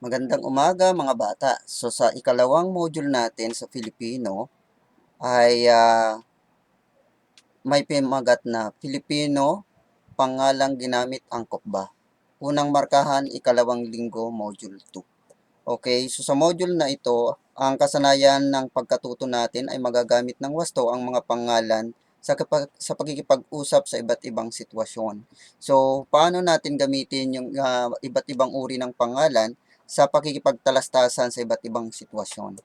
Magandang umaga mga bata. So sa ikalawang module natin sa Filipino ay may pamagat na Filipino, pangalang ginamit angkop ba? Unang markahan, ikalawang linggo, module 2. Okay, so sa module na ito, ang kasanayan ng pagkatuto natin ay magagamit ng wasto ang mga pangalan sa pagkikipag-usap sa iba't ibang sitwasyon. So, paano natin gamitin yung iba't ibang uri ng pangalan sa pakikipagtalastasan sa iba't ibang sitwasyon?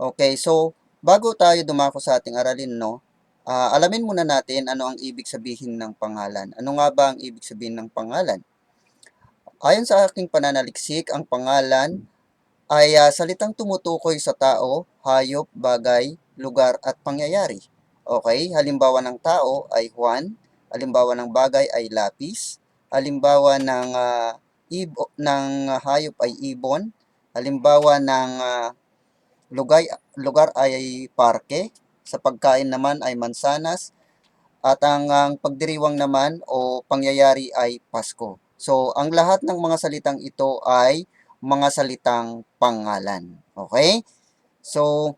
Okay, so bago tayo dumako sa ating aralin, no, alamin muna natin ano ang ibig sabihin ng pangalan. Ano nga ba ang ibig sabihin ng pangalan? Ayon sa aking pananaliksik, ang pangalan ay salitang tumutukoy sa tao, hayop, bagay, lugar at pangyayari. Okay, halimbawa ng tao ay Juan, halimbawa ng bagay ay lapis, halimbawa ng hayop ay ibon, halimbawa ng lugar ay parke, sa pagkain naman ay mansanas, at ang pagdiriwang naman o pangyayari ay Pasko. So, ang lahat ng mga salitang ito ay mga salitang pangalan. Okay? So,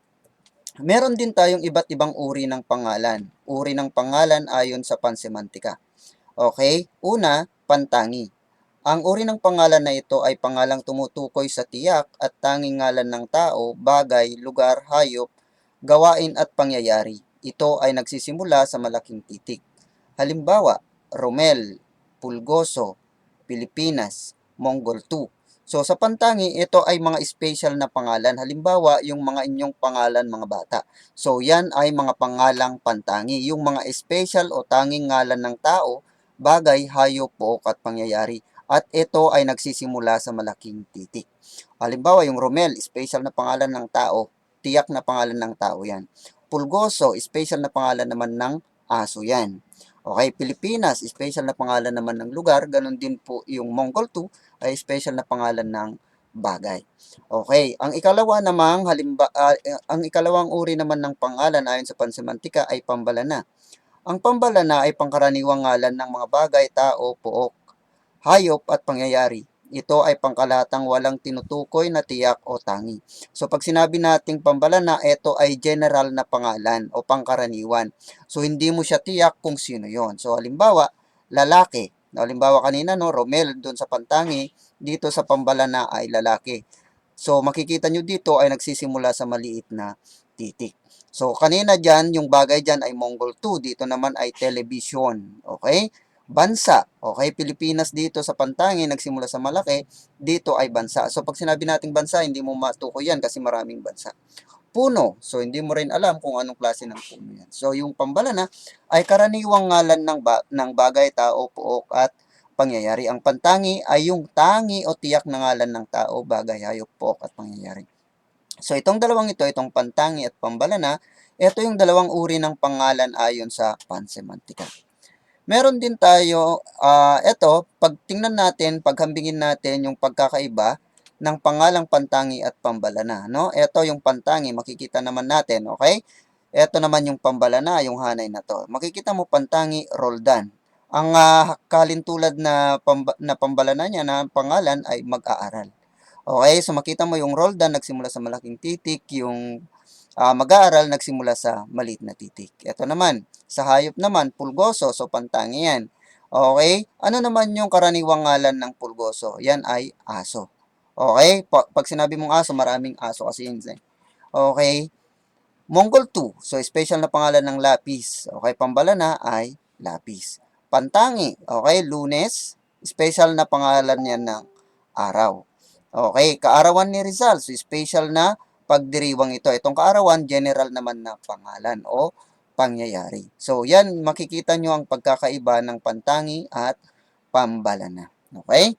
meron din tayong iba't ibang uri ng pangalan. Uri ng pangalan ayon sa pansemantika. Okay? Una, pantangi. Ang uri ng pangalan na ito ay pangalang tumutukoy sa tiyak at tanging ngalan ng tao, bagay, lugar, hayop, gawain at pangyayari. Ito ay nagsisimula sa malaking titik. Halimbawa, Romel, Pulgoso, Pilipinas, Mongol 2. So sa pantangi, ito ay mga special na pangalan. Halimbawa, yung mga inyong pangalan mga bata. So yan ay mga pangalang pantangi. Yung mga special o tanging ngalan ng tao, bagay, hayop, pook at pangyayari. At ito ay nagsisimula sa malaking titik. Halimbawa, yung Romel, special na pangalan ng tao. Tiyak na pangalan ng tao yan. Pulgoso, special na pangalan naman ng aso yan. Okay, Pilipinas, special na pangalan naman ng lugar. Ganon din po yung Mongol 2 ay special na pangalan ng bagay. Okay, ang ikalawang uri naman ng pangalan ayon sa pansemantika ay pambalana. Ang pambalana ay pangkaraniwang ngalan ng mga bagay, tao, pook, hayop at pangyayari. Ito ay pangkalatang walang tinutukoy na tiyak o tangi. So pag sinabi nating pambalana, ito ay general na pangalan o pangkaraniwan. So hindi mo siya tiyak kung sino yon. So halimbawa, lalaki. Halimbawa kanina, no, Romel doon sa pantangi, dito sa pambalana ay lalaki. So makikita nyo dito ay nagsisimula sa maliit na titik. So kanina dyan, yung bagay dyan ay Mongol 2. Dito naman ay television. Okay? Bansa. Okay, Pilipinas dito sa pantangi, nagsimula sa malaki, dito ay bansa. So pag sinabi nating bansa, hindi mo matukoy yan kasi maraming bansa. Puno. So hindi mo rin alam kung anong klase ng puno yan. So yung pambalana ay karaniwang ngalan ng bagay, tao, pook at pangyayari. Ang pantangi ay yung tangi o tiyak na ngalan ng tao, bagay, hayop, pook at pangyayari. So itong dalawang ito, itong pantangi at pambalana, ito yung dalawang uri ng pangalan ayon sa pansemantika. Meron din tayo, eto, pag tingnan natin, paghambingin natin yung pagkakaiba ng pangalang pantangi at pambalana, no? Ito yung pantangi, makikita naman natin, okay? Ito naman yung pambalana, yung hanay na to. Makikita mo pantangi, Roldan. Ang kalintulad na pambalana niya na pangalan ay mag-aaral. Okay, so makita mo yung Roldan nagsimula sa malaking titik, yung mag-aaral nagsimula sa maliit na titik. Ito naman, sa hayop naman, pulgoso, so pantangi yan. Okay, ano naman yung karaniwang ngalan ng pulgoso? Yan ay aso. Okay, pag sinabi mong aso, maraming aso kasi yun. Okay, Mongol 2, so special na pangalan ng lapis. Okay, pambalana ay lapis. Pantangi, okay, Lunes, special na pangalan yan ng araw. Okay, kaarawan ni Rizal, so special na pagdiriwang ito. Itong kaarawan, general naman na pangalan o pangyayari. So, yan, makikita nyo ang pagkakaiba ng pantangi at pambalana. Okay?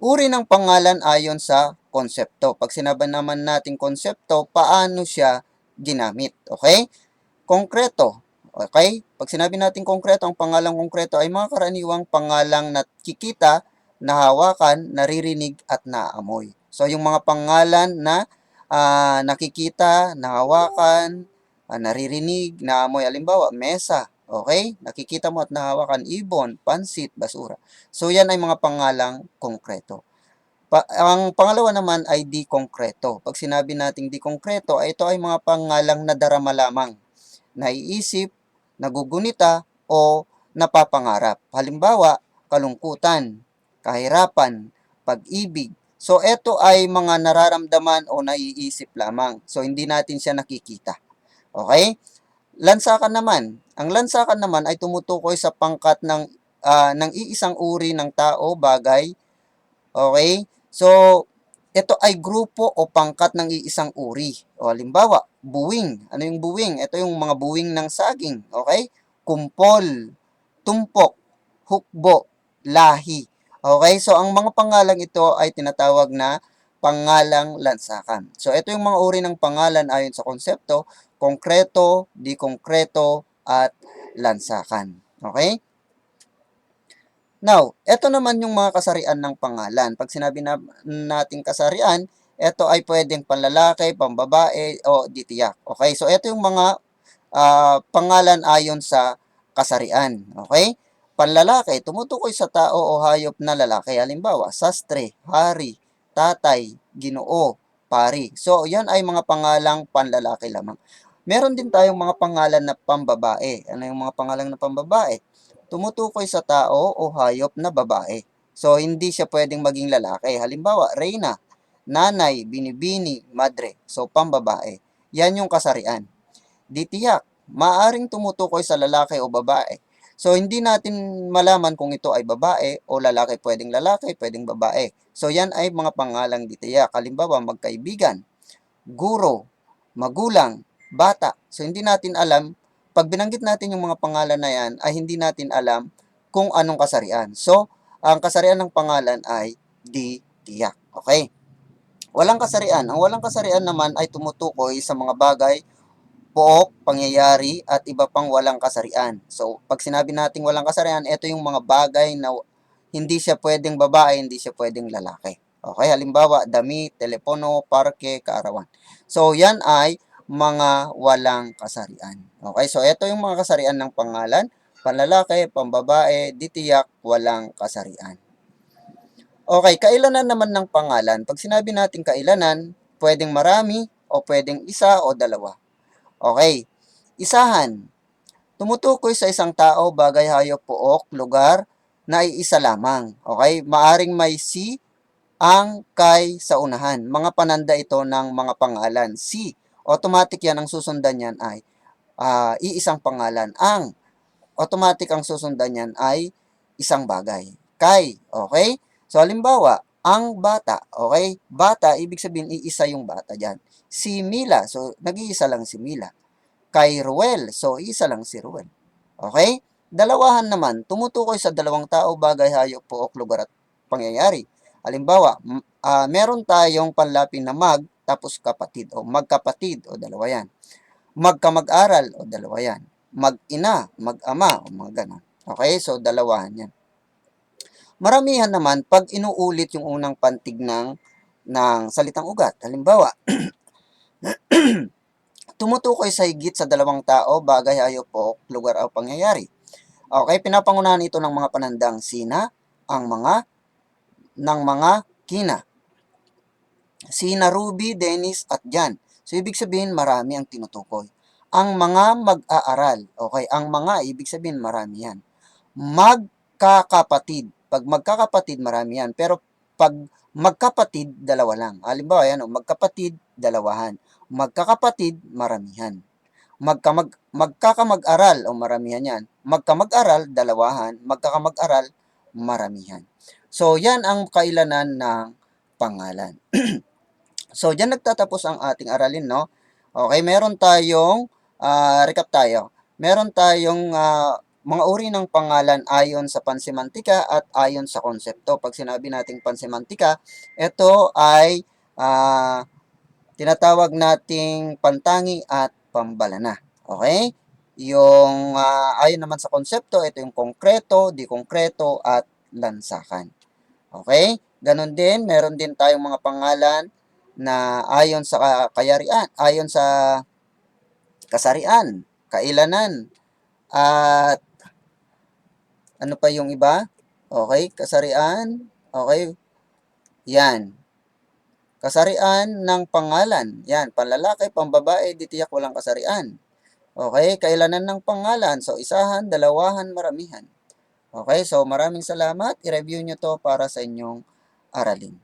Uri ng pangalan ayon sa konsepto. Pag sinabi naman natin konsepto, paano siya ginamit? Okay? Konkreto. Okay? Pag sinabi natin konkreto, ang pangalang konkreto ay mga karaniwang pangalang nakikita, nahawakan, naririnig at naamoy. So, yung mga pangalan na nakikita, nahawakan, naririnig, naamoy, alimbawa, mesa, okay? Nakikita mo at nahawakan, ibon, pansit, basura. So, yan ay mga pangalang konkreto. Ang pangalawa naman ay di konkreto. Pag sinabi nating di konkreto, ay ito ay mga pangalang nadarama lamang, naiisip, nagugunita, o napapangarap. Halimbawa, kalungkutan, kahirapan, pag-ibig. So, ito ay mga nararamdaman o naiisip lamang. So, hindi natin siya nakikita. Okay? Lansakan naman. Ang lansakan naman ay tumutukoy sa pangkat ng iisang uri ng tao, bagay. Okay? So, ito ay grupo o pangkat ng iisang uri. O halimbawa, buwing. Ano yung buwing? Ito yung mga buwing ng saging. Okay? Kumpol, tumpok, hukbo, lahi. Okay? So, ang mga pangalang ito ay tinatawag na pangalang lansakan. So, ito yung mga uri ng pangalan ayon sa konsepto, konkreto, di konkreto, at lansakan. Okay? Now, eto naman yung mga kasarian ng pangalan. Pag sinabi nating kasarian, ito ay pwedeng panlalaki, pambabae, o ditiyak. Okay? So, ito yung mga pangalan ayon sa kasarian. Okay? Panlalaki, tumutukoy sa tao o hayop na lalaki. Halimbawa, sastre, hari, tatay, ginoo, pari. So, yan ay mga pangalang panlalaki lamang. Meron din tayong mga pangalan na pambabae. Ano yung mga pangalan na pambabae? Tumutukoy sa tao o hayop na babae. So, hindi siya pwedeng maging lalaki. Halimbawa, reyna, nanay, binibini, madre. So, pambabae. Yan yung kasarian. Di tiyak, maaring tumutukoy sa lalaki o babae. So, hindi natin malaman kung ito ay babae o lalaki, pwedeng babae. So, yan ay mga pangalang di tiyak. Halimbawa, magkaibigan, guro, magulang, bata. So, hindi natin alam, pag binanggit natin yung mga pangalan na yan, ay hindi natin alam kung anong kasarian. So, ang kasarian ng pangalan ay di tiyak. Okay? Walang kasarian. Ang walang kasarian naman ay tumutukoy sa mga bagay, pook, pangyayari, at iba pang walang kasarian. So, pag sinabi nating walang kasarian, ito yung mga bagay na hindi siya pwedeng babae, hindi siya pwedeng lalaki. Okay, halimbawa, damit, telepono, parke, kaarawan. So, yan ay mga walang kasarian. Okay, so ito yung mga kasarian ng pangalan, panlalaki, pambabae, ditiyak, walang kasarian. Okay, kailanan naman ng pangalan. Pag sinabi natin kailanan, pwedeng marami, o pwedeng isa o dalawa. Okay, isahan. Tumutukoy sa isang tao, bagay, hayop, pook, lugar na iisa lamang. Okay? Maaring may si, ang, kay sa unahan. Mga pananda ito ng mga pangalan. Si, automatic yan, ang susundan yan ay iisang pangalan. Ang, automatic ang susundan yan ay isang bagay. Kay, okay? So, halimbawa, ang bata, okay? Bata, ibig sabihin, iisa yung bata dyan. Si Mila, so, nag-iisa lang si Mila. Kay Ruel, so, isa lang si Ruel. Okay? Dalawahan naman, tumutukoy sa dalawang tao, bagay, hayop, pook, lugar at pangyayari. Halimbawa, meron tayong panlapin na mag, tapos kapatid, o magkapatid, o dalawa yan. Magkamag-aral, o dalawa yan. Mag-ina, mag-ama, o mga ganon. Okay? So, dalawahan yan. Maramihan naman, pag inuulit yung unang pantig ng salitang ugat. Halimbawa, tumutukoy sa higit sa dalawang tao, bagay, hayop, pook, lugar o pangyayari. Okay, pinapangunahan ito ng mga panandang sina, ang mga, ng mga kina. Sina Ruby, Dennis, at Jan. So, ibig sabihin, marami ang tinutukoy. Ang mga mag-aaral. Okay, ang mga, ibig sabihin, marami yan. Magkakapatid. Pag magkakapatid, marami yan. Pero, pag magkapatid, dalawa lang. Halimbawa, yan, magkapatid, dalawahan. Magkakapatid, maramihan. Magkakamag-aral, o maramihan yan. Magkamag-aral, dalawahan. Magkakamag-aral, maramihan. So, yan ang kailanan ng pangalan. So, dyan nagtatapos ang ating aralin, no? Okay, meron tayong, recap tayo. Meron tayong mga uri ng pangalan ayon sa pansemantika at ayon sa konsepto. Pag sinabi nating pansemantika, ito ay tinatawag nating pantangi at pambalana. Okay? Yung ayon naman sa konsepto, ito yung konkreto, di konkreto, at lansakan. Okay? Ganon din, meron din tayong mga pangalan na ayon sa kayarian, ayon sa kasarian, kailanan, at ano pa yung iba? Okay, kasarian, okay, Yan. Kasarian ng pangalan. Yan. Panlalaki, pambabae, di tiyak walang kasarian. Okay, kailanan ng pangalan. So, isahan, dalawahan, maramihan. Okay, so maraming salamat. I-review nyo to para sa inyong aralin.